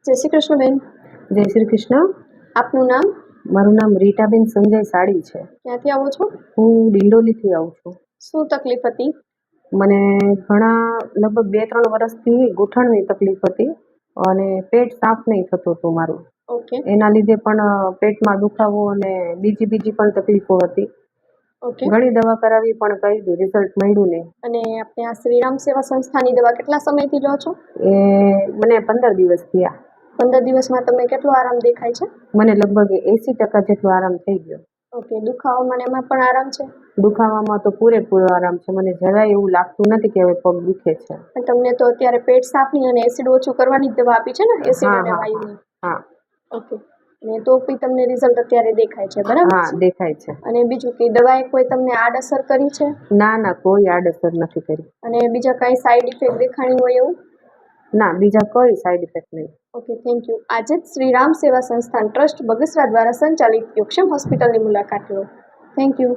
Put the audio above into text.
જય શ્રી કૃષ્ણ બેન. જય શ્રી કૃષ્ણ. આપનું નામ? મારું નામ રીટાબેન સંજય સાડી છે. ક્યાંથી આવો છો? હું ડિંડોલીથી આવું છું. શું તકલીફ હતી? મને લગભગ 2-3 વર્ષથી ગૂંઠણની તકલીફ હતી અને પેટ સાફ નહીં થતું હતું મારું. ઓકે એના લીધે પણ પેટમાં દુખાવો અને બીજી પણ તકલીફો હતી. ઓકે. ઘણી દવા કરાવી પણ કઈ રિઝલ્ટ મળ્યું નહીં. અને આપણે આ શ્રીરામ સેવા સંસ્થાની દવા કેટલા સમયથી લો છો? એ મને 15 દિવસ થયા. 15 દિવસમાં તમને કેટલો આરામ દેખાય છે? મને લગભગ 80% જેટલો આરામ થઈ ગયો. ઓકે. દુખાવામાં ને એમાં પણ આરામ છે? દુખાવામાં તો પૂરેપૂરો આરામ છે. મને જરાય એવું લાગતું નથી કે હવે પગ દુખે છે. અને તમને તો અત્યારે પેટ સાફની અને એસિડ ઓછું કરવાની જ દવા આપી છે ને, એસિડ અને વાયુની? હા. ઓકે. અને તો બી તમને રિઝલ્ટ અત્યારે દેખાય છે, બરાબર? હા, દેખાય છે. અને બીજું કે દવાએ કોઈ તમને આડઅસર કરી છે? ના, કોઈ આડઅસર નથી કરી. અને બીજા કઈ સાઈડ ઇફેક્ટ દેખાણી હોય એવું? ના, બીજા કોઈ સાઈડ ઇફેક્ટ નહીં. Okay, thank you. આજે જ શ્રીરામ સેવા સંસ્થાન ટ્રસ્ટ બગસરા દ્વારા સંચાલિત યોગક્ષમ હોસ્પિટલની મુલાકાત લો. Thank you.